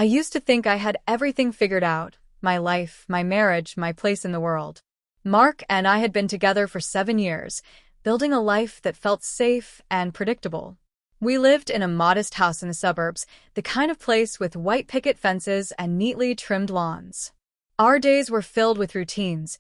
I used to think I had everything figured out, my life, my marriage, my place in the world. Mark and I had been together for 7 years, building a life that felt safe and predictable. We lived in a modest house in the suburbs, the kind of place with white picket fences and neatly trimmed lawns. Our days were filled with routines: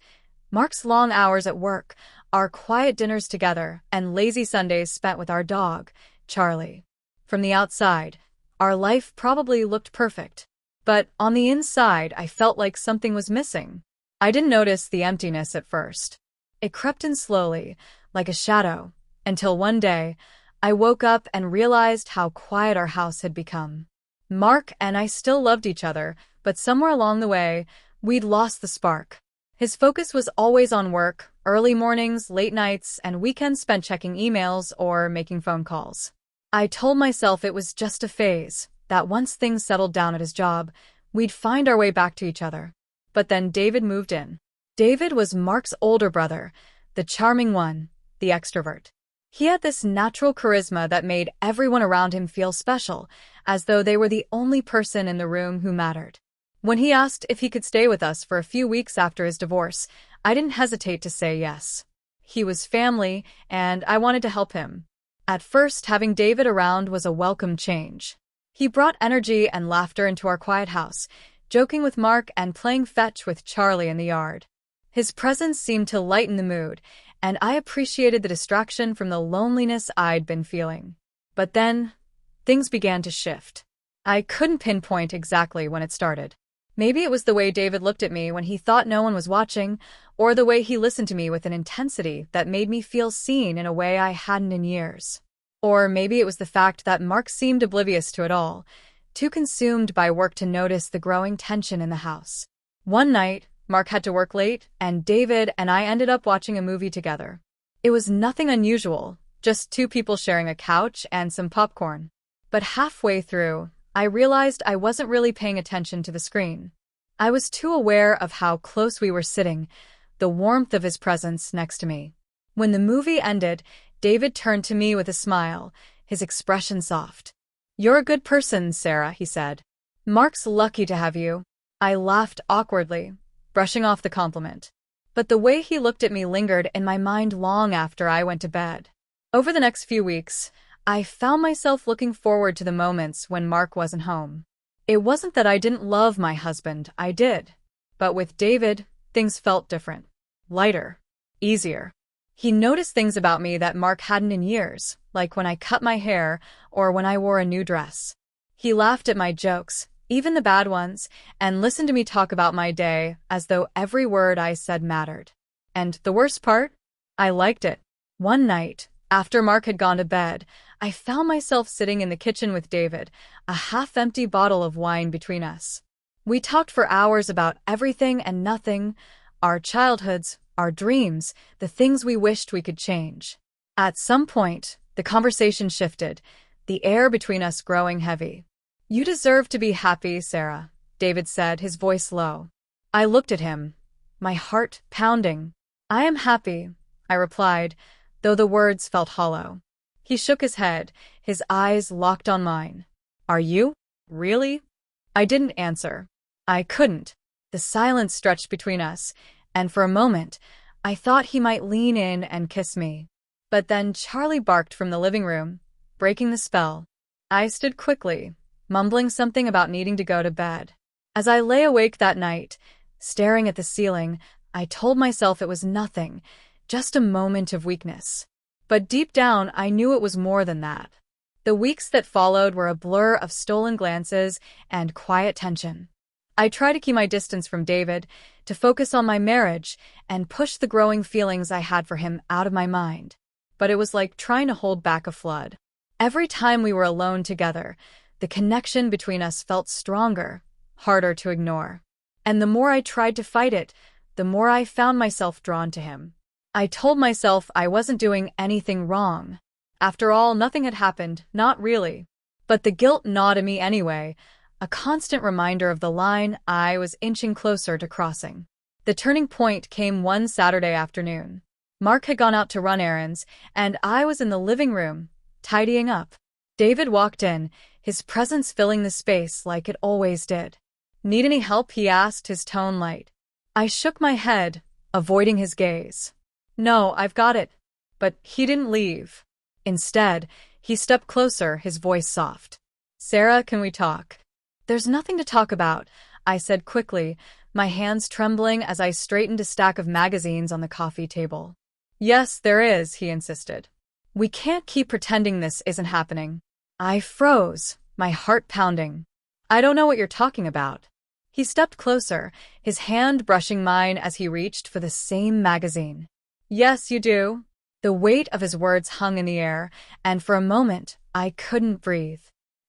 Mark's long hours at work, our quiet dinners together, and lazy Sundays spent with our dog, Charlie. From the outside, our life probably looked perfect. But on the inside, I felt like something was missing. I didn't notice the emptiness at first. It crept in slowly, like a shadow, until one day, I woke up and realized how quiet our house had become. Mark and I still loved each other, but somewhere along the way, we'd lost the spark. His focus was always on work, early mornings, late nights, and weekends spent checking emails or making phone calls. I told myself it was just a phase, that once things settled down at his job, we'd find our way back to each other. But then David moved in. David was Mark's older brother, the charming one, the extrovert. He had this natural charisma that made everyone around him feel special, as though they were the only person in the room who mattered. When he asked if he could stay with us for a few weeks after his divorce, I didn't hesitate to say yes. He was family, and I wanted to help him. At first, having David around was a welcome change. He brought energy and laughter into our quiet house, joking with Mark and playing fetch with Charlie in the yard. His presence seemed to lighten the mood, and I appreciated the distraction from the loneliness I'd been feeling. But then, things began to shift. I couldn't pinpoint exactly when it started. Maybe it was the way David looked at me when he thought no one was watching, or the way he listened to me with an intensity that made me feel seen in a way I hadn't in years. Or maybe it was the fact that Mark seemed oblivious to it all, too consumed by work to notice the growing tension in the house. One night, Mark had to work late, and David and I ended up watching a movie together. It was nothing unusual, just two people sharing a couch and some popcorn. But halfway through, I realized I wasn't really paying attention to the screen. I was too aware of how close we were sitting, the warmth of his presence next to me. When the movie ended, David turned to me with a smile, his expression soft. "You're a good person, Sarah," he said. "Mark's lucky to have you." I laughed awkwardly, brushing off the compliment. But the way he looked at me lingered in my mind long after I went to bed. Over the next few weeks, I found myself looking forward to the moments when Mark wasn't home. It wasn't that I didn't love my husband, I did. But with David, things felt different. Lighter. Easier. He noticed things about me that Mark hadn't in years, like when I cut my hair or when I wore a new dress. He laughed at my jokes, even the bad ones, and listened to me talk about my day as though every word I said mattered. And the worst part? I liked it. One night, after Mark had gone to bed, I found myself sitting in the kitchen with David, a half-empty bottle of wine between us. We talked for hours about everything and nothing, our childhoods, our dreams, the things we wished we could change. At some point, the conversation shifted, the air between us growing heavy. "You deserve to be happy, Sarah," David said, his voice low. I looked at him, my heart pounding. "I am happy," I replied, though the words felt hollow. He shook his head, his eyes locked on mine. "Are you? Really?" I didn't answer. I couldn't. The silence stretched between us, and for a moment, I thought he might lean in and kiss me. But then Charlie barked from the living room, breaking the spell. I stood quickly, mumbling something about needing to go to bed. As I lay awake that night, staring at the ceiling, I told myself it was nothing, just a moment of weakness. But deep down, I knew it was more than that. The weeks that followed were a blur of stolen glances and quiet tension. I tried to keep my distance from David, to focus on my marriage, and push the growing feelings I had for him out of my mind. But it was like trying to hold back a flood. Every time we were alone together, the connection between us felt stronger, harder to ignore. And the more I tried to fight it, the more I found myself drawn to him. I told myself I wasn't doing anything wrong. After all, nothing had happened, not really. But the guilt gnawed at me anyway, a constant reminder of the line I was inching closer to crossing. The turning point came one Saturday afternoon. Mark had gone out to run errands, and I was in the living room, tidying up. David walked in, his presence filling the space like it always did. "Need any help?" he asked, his tone light. I shook my head, avoiding his gaze. "No, I've got it." But he didn't leave. Instead, he stepped closer, his voice soft. "Sarah, can we talk?" "There's nothing to talk about," I said quickly, my hands trembling as I straightened a stack of magazines on the coffee table. "Yes, there is," he insisted. "We can't keep pretending this isn't happening." I froze, my heart pounding. "I don't know what you're talking about." He stepped closer, his hand brushing mine as he reached for the same magazine. "Yes, you do." The weight of his words hung in the air, and for a moment, I couldn't breathe.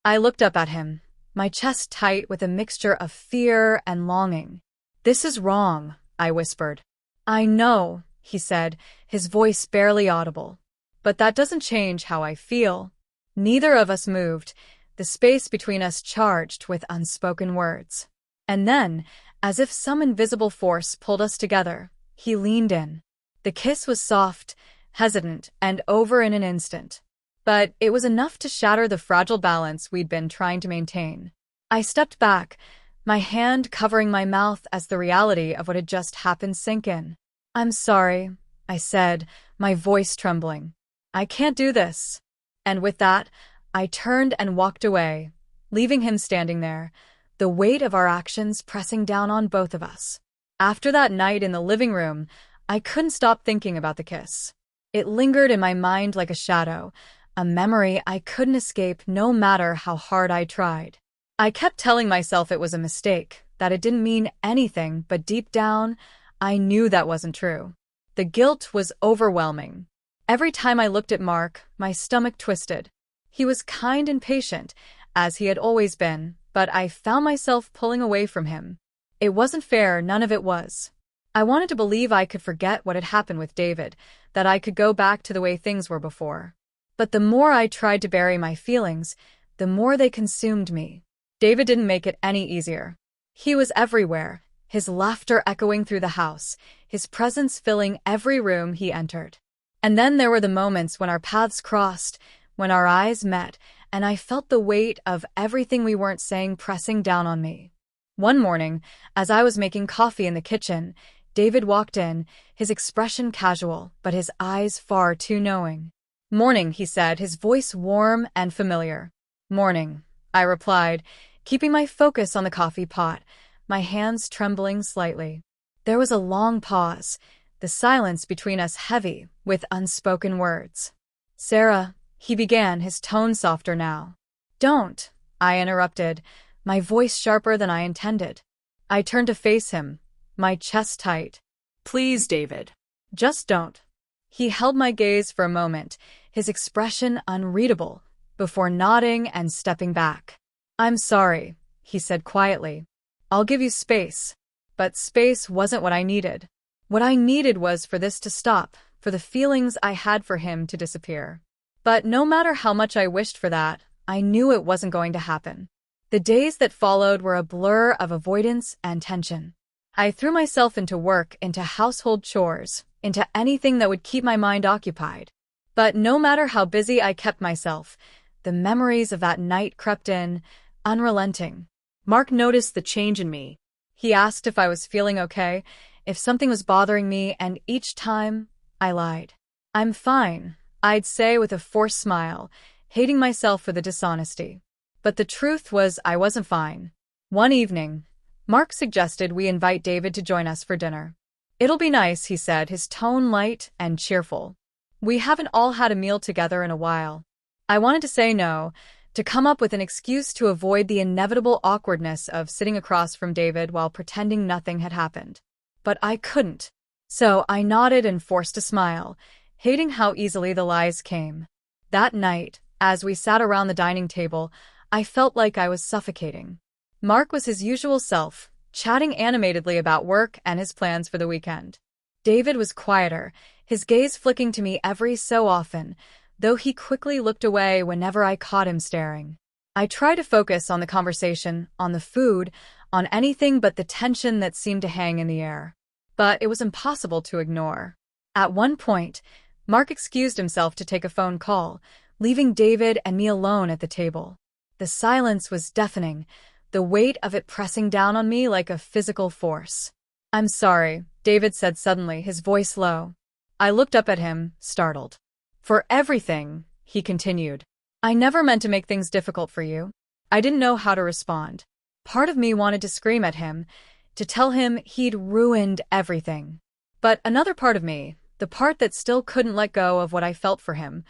I looked up at him, my chest tight with a mixture of fear and longing. "This is wrong," I whispered. "I know," he said, his voice barely audible. "But that doesn't change how I feel." Neither of us moved, the space between us charged with unspoken words. And then, as if some invisible force pulled us together, he leaned in. The kiss was soft, hesitant, and over in an instant. But it was enough to shatter the fragile balance we'd been trying to maintain. I stepped back, my hand covering my mouth as the reality of what had just happened sank in. "I'm sorry," I said, my voice trembling. "I can't do this." And with that, I turned and walked away, leaving him standing there, the weight of our actions pressing down on both of us. After that night in the living room, I couldn't stop thinking about the kiss. It lingered in my mind like a shadow, a memory I couldn't escape no matter how hard I tried. I kept telling myself it was a mistake, that it didn't mean anything, but deep down, I knew that wasn't true. The guilt was overwhelming. Every time I looked at Mark, my stomach twisted. He was kind and patient, as he had always been, but I found myself pulling away from him. It wasn't fair, none of it was. I wanted to believe I could forget what had happened with David, that I could go back to the way things were before. But the more I tried to bury my feelings, the more they consumed me. David didn't make it any easier. He was everywhere, his laughter echoing through the house, his presence filling every room he entered. And then there were the moments when our paths crossed, when our eyes met, and I felt the weight of everything we weren't saying pressing down on me. One morning, as I was making coffee in the kitchen, David walked in, his expression casual, but his eyes far too knowing. "Morning," he said, his voice warm and familiar. "Morning," I replied, keeping my focus on the coffee pot, my hands trembling slightly. There was a long pause, the silence between us heavy with unspoken words. "Sarah," he began, his tone softer now. "Don't," I interrupted, my voice sharper than I intended. I turned to face him, my chest tight. "Please, David. Just don't." He held my gaze for a moment, his expression unreadable, before nodding and stepping back. "I'm sorry," he said quietly. "I'll give you space." But space wasn't what I needed. What I needed was for this to stop, for the feelings I had for him to disappear. But no matter how much I wished for that, I knew it wasn't going to happen. The days that followed were a blur of avoidance and tension. I threw myself into work, into household chores, into anything that would keep my mind occupied. But no matter how busy I kept myself, the memories of that night crept in, unrelenting. Mark noticed the change in me. He asked if I was feeling okay, if something was bothering me, and each time, I lied. "I'm fine," I'd say with a forced smile, hating myself for the dishonesty. But the truth was I wasn't fine. One evening, Mark suggested we invite David to join us for dinner. "It'll be nice," he said, his tone light and cheerful. "We haven't all had a meal together in a while." I wanted to say no, to come up with an excuse to avoid the inevitable awkwardness of sitting across from David while pretending nothing had happened. But I couldn't. So I nodded and forced a smile, hating how easily the lies came. That night, as we sat around the dining table, I felt like I was suffocating. Mark was his usual self, chatting animatedly about work and his plans for the weekend. David was quieter, his gaze flicking to me every so often, though he quickly looked away whenever I caught him staring. I tried to focus on the conversation, on the food, on anything but the tension that seemed to hang in the air. But it was impossible to ignore. At one point, Mark excused himself to take a phone call, leaving David and me alone at the table. The silence was deafening, the weight of it pressing down on me like a physical force. "I'm sorry," David said suddenly, his voice low. I looked up at him, startled. "For everything," he continued. "I never meant to make things difficult for you." I didn't know how to respond. Part of me wanted to scream at him, to tell him he'd ruined everything. But another part of me, the part that still couldn't let go of what I felt for him,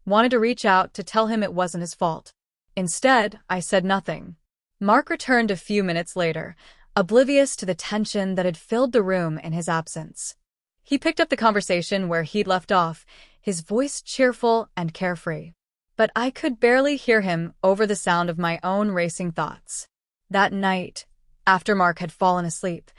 wanted to reach out to tell him it wasn't his fault. Instead, I said nothing. Mark returned a few minutes later, oblivious to the tension that had filled the room in his absence. He picked up the conversation where he'd left off, his voice cheerful and carefree. But I could barely hear him over the sound of my own racing thoughts. That night, after Mark had fallen asleep,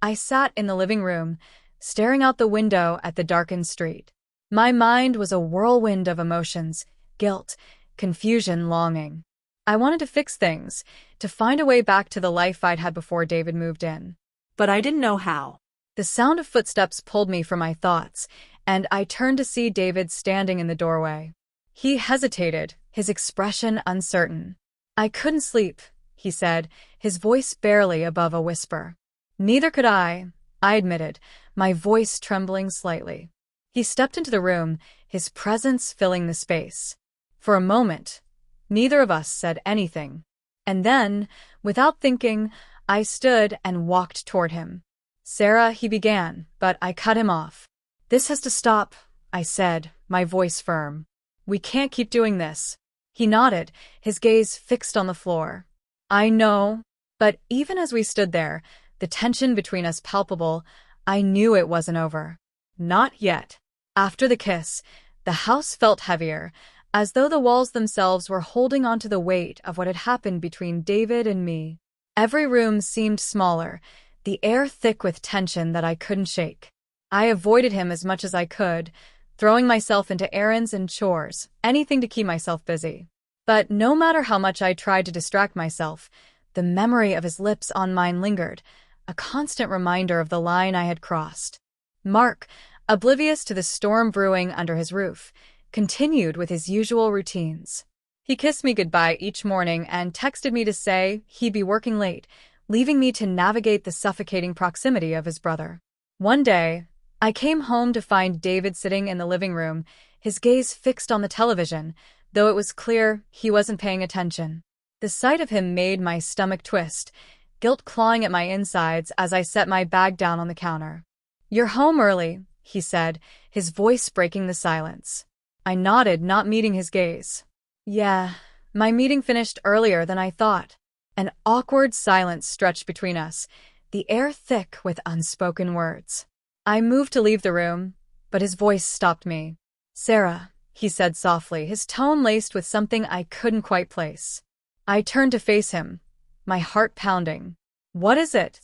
I sat in the living room, staring out the window at the darkened street. My mind was a whirlwind of emotions, guilt, confusion, longing. I wanted to fix things, to find a way back to the life I'd had before David moved in. But I didn't know how. The sound of footsteps pulled me from my thoughts, and I turned to see David standing in the doorway. He hesitated, his expression uncertain. "I couldn't sleep," he said, his voice barely above a whisper. "Neither could I admitted, my voice trembling slightly. He stepped into the room, his presence filling the space. For a moment, neither of us said anything. And then, without thinking, I stood and walked toward him. "Sarah," he began, but I cut him off. "This has to stop," I said, my voice firm. "We can't keep doing this." He nodded, his gaze fixed on the floor. "I know." But even as we stood there, the tension between us palpable, I knew it wasn't over. Not yet. After the kiss, the house felt heavier, as though the walls themselves were holding onto the weight of what had happened between David and me. Every room seemed smaller, the air thick with tension that I couldn't shake. I avoided him as much as I could, throwing myself into errands and chores, anything to keep myself busy. But no matter how much I tried to distract myself, the memory of his lips on mine lingered, a constant reminder of the line I had crossed. Mark, oblivious to the storm brewing under his roof, continued with his usual routines. He kissed me goodbye each morning and texted me to say he'd be working late, leaving me to navigate the suffocating proximity of his brother. One day, I came home to find David sitting in the living room, his gaze fixed on the television, though it was clear he wasn't paying attention. The sight of him made my stomach twist, guilt clawing at my insides as I set my bag down on the counter. "You're home early," he said, his voice breaking the silence. I nodded, not meeting his gaze. "Yeah, my meeting finished earlier than I thought." An awkward silence stretched between us, the air thick with unspoken words. I moved to leave the room, but his voice stopped me. "Sarah," he said softly, his tone laced with something I couldn't quite place. I turned to face him, my heart pounding. "What is it?"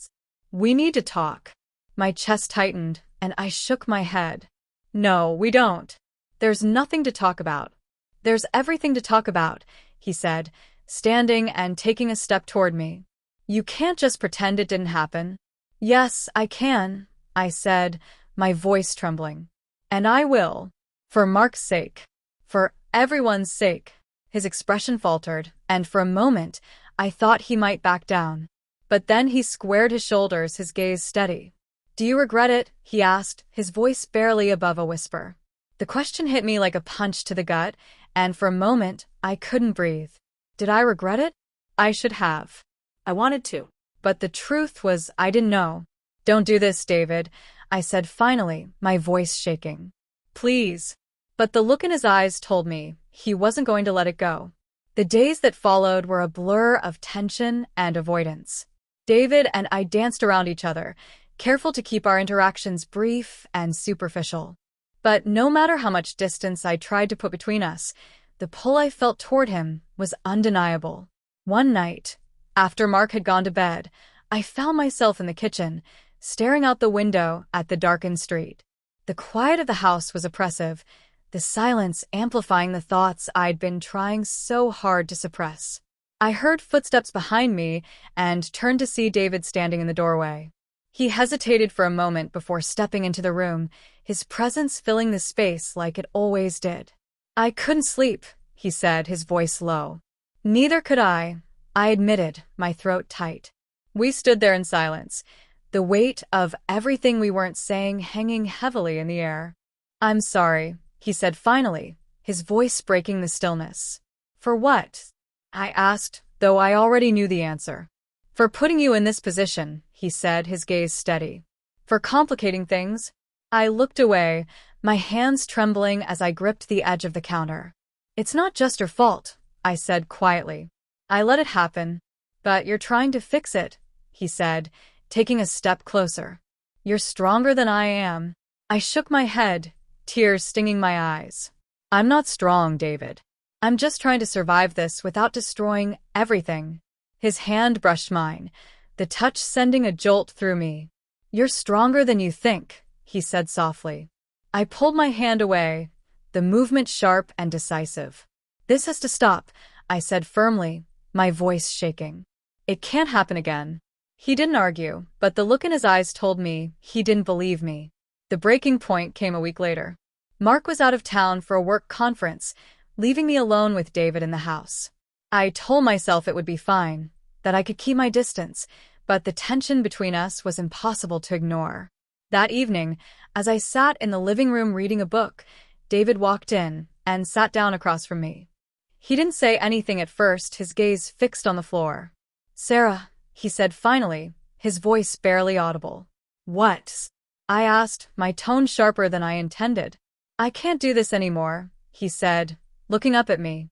"We need to talk." My chest tightened, and I shook my head. "No, we don't. There's nothing to talk about." "There's everything to talk about," he said, standing and taking a step toward me. "You can't just pretend it didn't happen." "Yes, I can," I said, my voice trembling. "And I will. For Mark's sake. For everyone's sake." His expression faltered, and for a moment, I thought he might back down. But then he squared his shoulders, his gaze steady. "Do you regret it?" he asked, his voice barely above a whisper. The question hit me like a punch to the gut, and for a moment, I couldn't breathe. Did I regret it? I should have. I wanted to. But the truth was I didn't know. "Don't do this, David," I said finally, my voice shaking. "Please." But the look in his eyes told me he wasn't going to let it go. The days that followed were a blur of tension and avoidance. David and I danced around each other, careful to keep our interactions brief and superficial. But no matter how much distance I tried to put between us, the pull I felt toward him was undeniable. One night, after Mark had gone to bed, I found myself in the kitchen, staring out the window at the darkened street. The quiet of the house was oppressive, the silence amplifying the thoughts I'd been trying so hard to suppress. I heard footsteps behind me and turned to see David standing in the doorway. He hesitated for a moment before stepping into the room, his presence filling the space like it always did. "I couldn't sleep," he said, his voice low. Neither could I admitted, my throat tight. We stood there in silence, the weight of everything we weren't saying hanging heavily in the air. I'm sorry, he said finally, his voice breaking the stillness. For what? I asked, though I already knew the answer. For putting you in this position, he said, his gaze steady. For complicating things? I looked away, my hands trembling as I gripped the edge of the counter. It's not just your fault, I said quietly. I let it happen. But you're trying to fix it, he said, taking a step closer. You're stronger than I am. I shook my head, tears stinging my eyes. I'm not strong, David. I'm just trying to survive this without destroying everything. His hand brushed mine, the touch sending a jolt through me. You're stronger than you think, he said softly. I pulled my hand away, the movement sharp and decisive. This has to stop, I said firmly, my voice shaking. It can't happen again. He didn't argue, but the look in his eyes told me he didn't believe me. The breaking point came a week later. Mark was out of town for a work conference, leaving me alone with David in the house. I told myself it would be fine, that I could keep my distance, but the tension between us was impossible to ignore. That evening, as I sat in the living room reading a book, David walked in and sat down across from me. He didn't say anything at first, his gaze fixed on the floor. Sarah, he said finally, his voice barely audible. What? I asked, my tone sharper than I intended. I can't do this anymore, he said, looking up at me.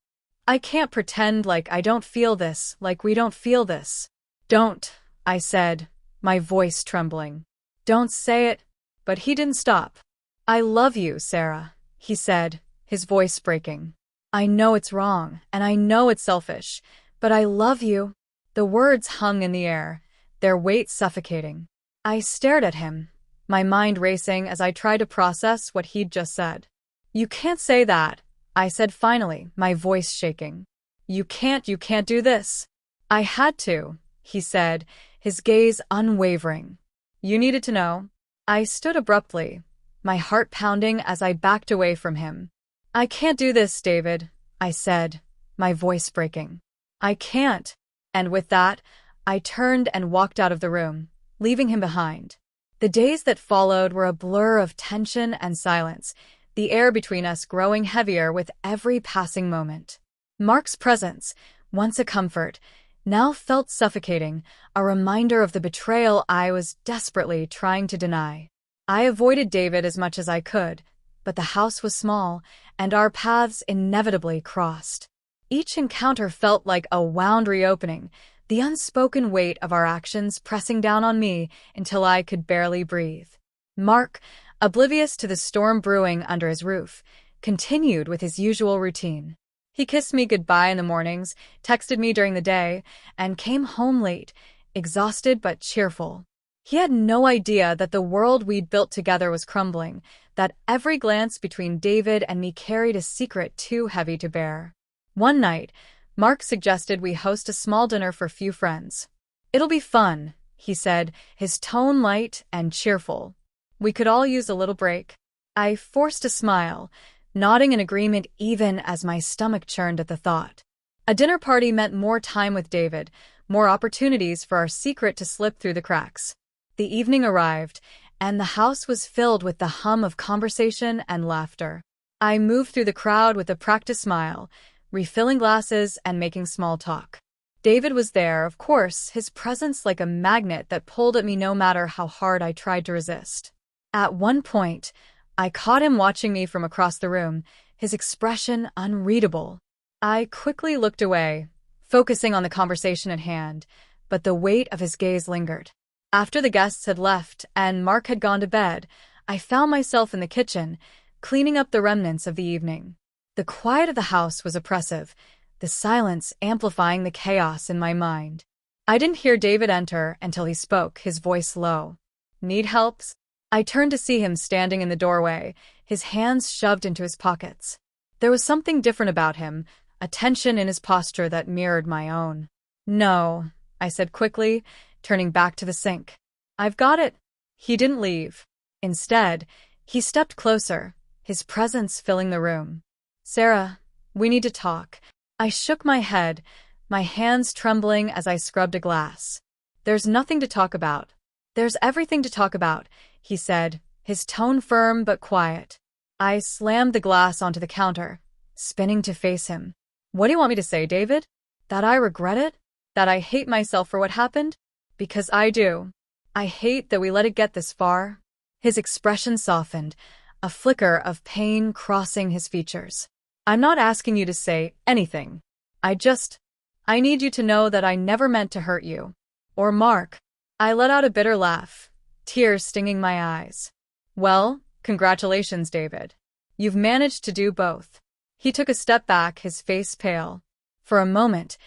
I can't pretend like I don't feel this, like we don't feel this. Don't, I said, my voice trembling. Don't say it. But he didn't stop. I love you, Sarah, he said, his voice breaking. I know it's wrong, and I know it's selfish, but I love you. The words hung in the air, their weight suffocating. I stared at him, my mind racing as I tried to process what he'd just said. You can't say that, I said finally, my voice shaking. You can't do this. I had to, he said, his gaze unwavering. You needed to know. I stood abruptly, my heart pounding as I backed away from him. I can't do this, David, I said, my voice breaking. I can't. And with that, I turned and walked out of the room, leaving him behind. The days that followed were a blur of tension and silence, the air between us growing heavier with every passing moment. Mark's presence, once a comfort, now felt suffocating, a reminder of the betrayal I was desperately trying to deny. I avoided David as much as I could, but the house was small, and our paths inevitably crossed. Each encounter felt like a wound reopening, the unspoken weight of our actions pressing down on me until I could barely breathe. Mark, oblivious to the storm brewing under his roof, continued with his usual routine. He kissed me goodbye in the mornings, texted me during the day, and came home late, exhausted but cheerful. He had no idea that the world we'd built together was crumbling, that every glance between David and me carried a secret too heavy to bear. One night, Mark suggested we host a small dinner for few friends. It'll be fun, he said, his tone light and cheerful. We could all use a little break. I forced a smile, nodding in agreement even as my stomach churned at the thought. A dinner party meant more time with David, more opportunities for our secret to slip through the cracks. The evening arrived, and the house was filled with the hum of conversation and laughter. I moved through the crowd with a practiced smile, refilling glasses and making small talk. David was there, of course, his presence like a magnet that pulled at me no matter how hard I tried to resist. At one point, I caught him watching me from across the room, his expression unreadable. I quickly looked away, focusing on the conversation at hand, but the weight of his gaze lingered. After the guests had left and Mark had gone to bed, I found myself in the kitchen, cleaning up the remnants of the evening. The quiet of the house was oppressive, the silence amplifying the chaos in my mind. I didn't hear David enter until he spoke, his voice low. Need help? I turned to see him standing in the doorway, his hands shoved into his pockets. There was something different about him, a tension in his posture that mirrored my own. No, I said quickly, turning back to the sink. I've got it. He didn't leave. Instead, he stepped closer, his presence filling the room. Sarah, we need to talk. I shook my head, my hands trembling as I scrubbed a glass. There's nothing to talk about. There's everything to talk about, he said, his tone firm but quiet. I slammed the glass onto the counter, spinning to face him. What do you want me to say, David? That I regret it? That I hate myself for what happened? Because I do. I hate that we let it get this far. His expression softened, a flicker of pain crossing his features. I'm not asking you to say anything. I need you to know that I never meant to hurt you. Or Mark. I let out a bitter laugh, tears stinging my eyes. Well, congratulations, David. You've managed to do both. He took a step back, his face pale. For a moment,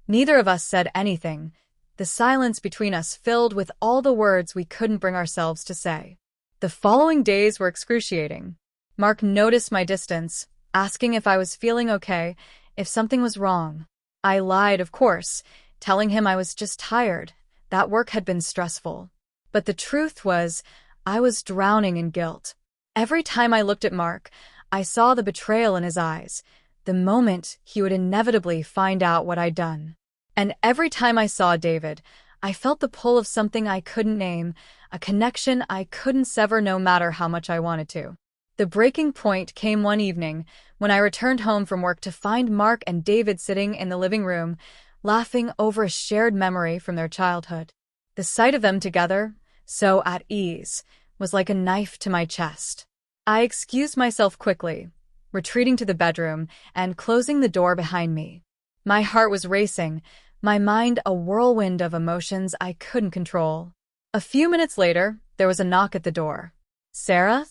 neither of us said anything, the silence between us filled with all the words we couldn't bring ourselves to say. The following days were excruciating. Mark noticed my distance, asking if I was feeling okay, if something was wrong. I lied, of course, telling him I was just tired, that work had been stressful. But the truth was, I was drowning in guilt. Every time I looked at Mark, I saw the betrayal in his eyes, the moment he would inevitably find out what I'd done. And every time I saw David, I felt the pull of something I couldn't name, a connection I couldn't sever no matter how much I wanted to. The breaking point came one evening when I returned home from work to find Mark and David sitting in the living room, laughing over a shared memory from their childhood. The sight of them together, so at ease, was like a knife to my chest. I excused myself quickly, retreating to the bedroom and closing the door behind me. My heart was racing, my mind a whirlwind of emotions I couldn't control. A few minutes later, there was a knock at the door. Sarah?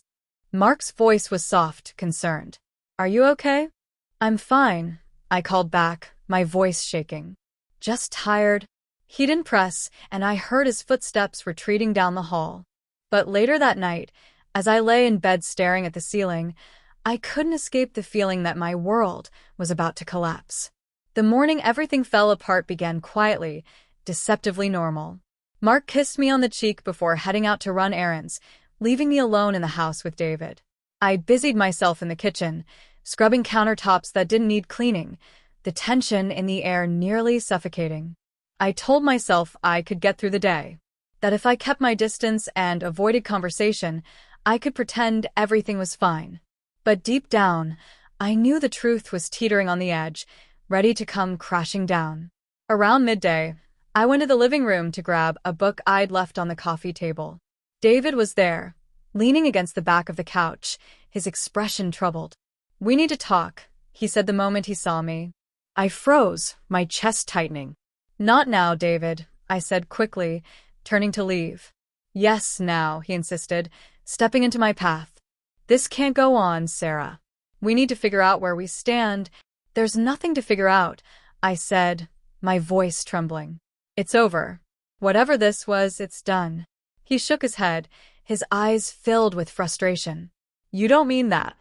Mark's voice was soft, concerned. Are you okay? I'm fine, I called back, my voice shaking. Just tired. He didn't press, and I heard his footsteps retreating down the hall. But later that night, as I lay in bed staring at the ceiling, I couldn't escape the feeling that my world was about to collapse. The morning everything fell apart began quietly, deceptively normal. Mark kissed me on the cheek before heading out to run errands, leaving me alone in the house with David. I busied myself in the kitchen, scrubbing countertops that didn't need cleaning, the tension in the air nearly suffocating. I told myself I could get through the day, that if I kept my distance and avoided conversation, I could pretend everything was fine. But deep down, I knew the truth was teetering on the edge, ready to come crashing down. Around midday, I went to the living room to grab a book I'd left on the coffee table. David was there, leaning against the back of the couch, his expression troubled. We need to talk, he said the moment he saw me. I froze, my chest tightening. Not now, David, I said quickly, turning to leave. Yes, now, he insisted, stepping into my path. This can't go on, Sarah. We need to figure out where we stand. There's nothing to figure out, I said, my voice trembling. It's over. Whatever this was, it's done. He shook his head, his eyes filled with frustration. You don't mean that.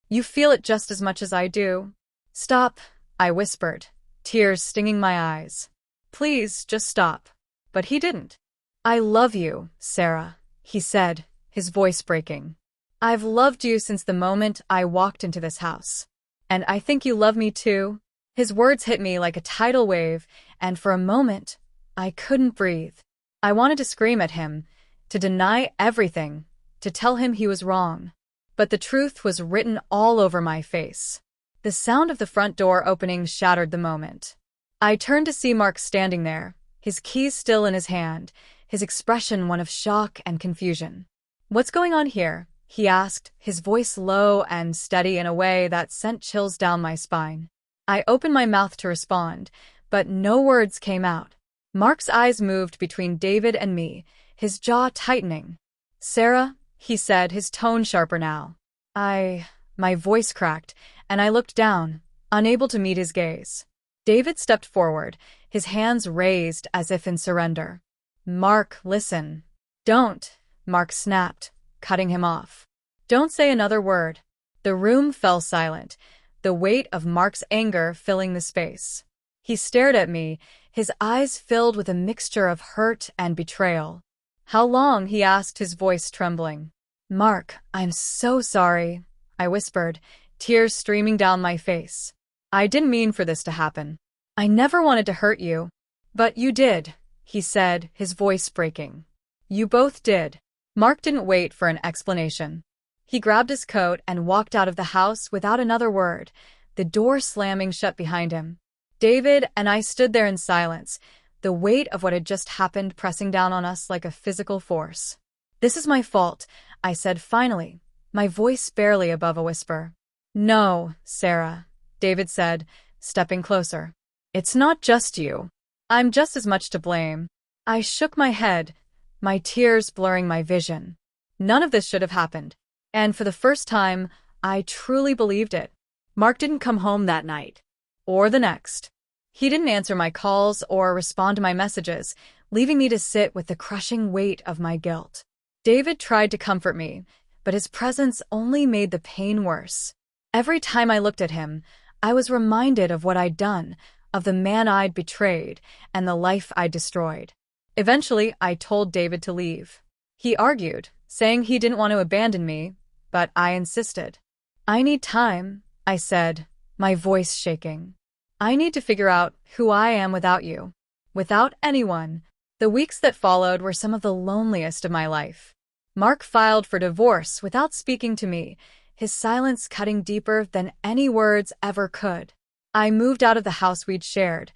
You feel it just as much as I do. Stop, I whispered, tears stinging my eyes. Please, just stop. But he didn't. I love you, Sarah, he said, his voice breaking. I've loved you since the moment I walked into this house. And I think you love me too. His words hit me like a tidal wave, and for a moment, I couldn't breathe. I wanted to scream at him, to deny everything, to tell him he was wrong. But the truth was written all over my face. The sound of the front door opening shattered the moment. I turned to see Mark standing there, his keys still in his hand, his expression one of shock and confusion. What's going on here? He asked, his voice low and steady in a way that sent chills down my spine. I opened my mouth to respond, but no words came out. Mark's eyes moved between David and me, his jaw tightening. Sarah, he said, his tone sharper now. My voice cracked, and I looked down, unable to meet his gaze. David stepped forward, his hands raised as if in surrender. Mark, listen. Don't, Mark snapped, cutting him off. Don't say another word. The room fell silent, the weight of Mark's anger filling the space. He stared at me, his eyes filled with a mixture of hurt and betrayal. How long? He asked, his voice trembling. Mark, I'm so sorry, I whispered, tears streaming down my face. I didn't mean for this to happen. I never wanted to hurt you. But you did, he said, his voice breaking. You both did. Mark didn't wait for an explanation. He grabbed his coat and walked out of the house without another word, the door slamming shut behind him. David and I stood there in silence, the weight of what had just happened pressing down on us like a physical force. This is my fault, I said finally, my voice barely above a whisper. No, Sarah, David said, stepping closer. It's not just you. I'm just as much to blame. I shook my head, my tears blurring my vision. None of this should have happened. And for the first time, I truly believed it. Mark didn't come home that night. Or the next. He didn't answer my calls or respond to my messages, leaving me to sit with the crushing weight of my guilt. David tried to comfort me, but his presence only made the pain worse. Every time I looked at him, I was reminded of what I'd done, of the man I'd betrayed, and the life I'd destroyed. Eventually, I told David to leave. He argued, saying he didn't want to abandon me, but I insisted. I need time, I said, my voice shaking. I need to figure out who I am without you. Without anyone. The weeks that followed were some of the loneliest of my life. Mark filed for divorce without speaking to me, his silence cutting deeper than any words ever could. I moved out of the house we'd shared,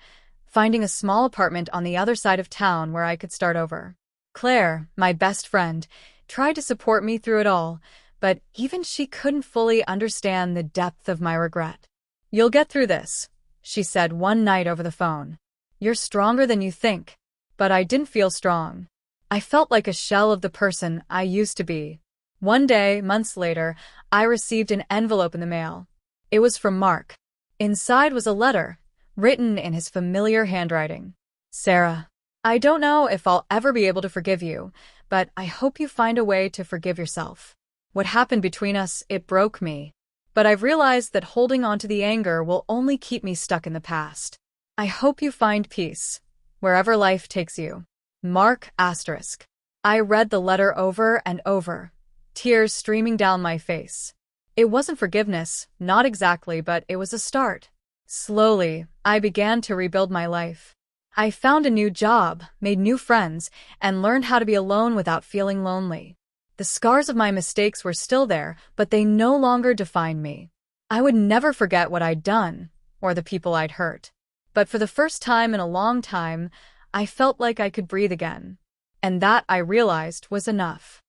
finding a small apartment on the other side of town where I could start over. Claire, my best friend, tried to support me through it all, but even she couldn't fully understand the depth of my regret. You'll get through this, she said one night over the phone. You're stronger than you think. But I didn't feel strong. I felt like a shell of the person I used to be. One day, months later, I received an envelope in the mail. It was from Mark. Inside was a letter, written in his familiar handwriting. Sarah, I don't know if I'll ever be able to forgive you, but I hope you find a way to forgive yourself. What happened between us, it broke me. But I've realized that holding on to the anger will only keep me stuck in the past. I hope you find peace, wherever life takes you. Mark *. I read the letter over and over, tears streaming down my face. It wasn't forgiveness, not exactly, but it was a start. Slowly, I began to rebuild my life. I found a new job, made new friends, and learned how to be alone without feeling lonely. The scars of my mistakes were still there, but they no longer defined me. I would never forget what I'd done, or the people I'd hurt. But for the first time in a long time, I felt like I could breathe again. And that, I realized, was enough.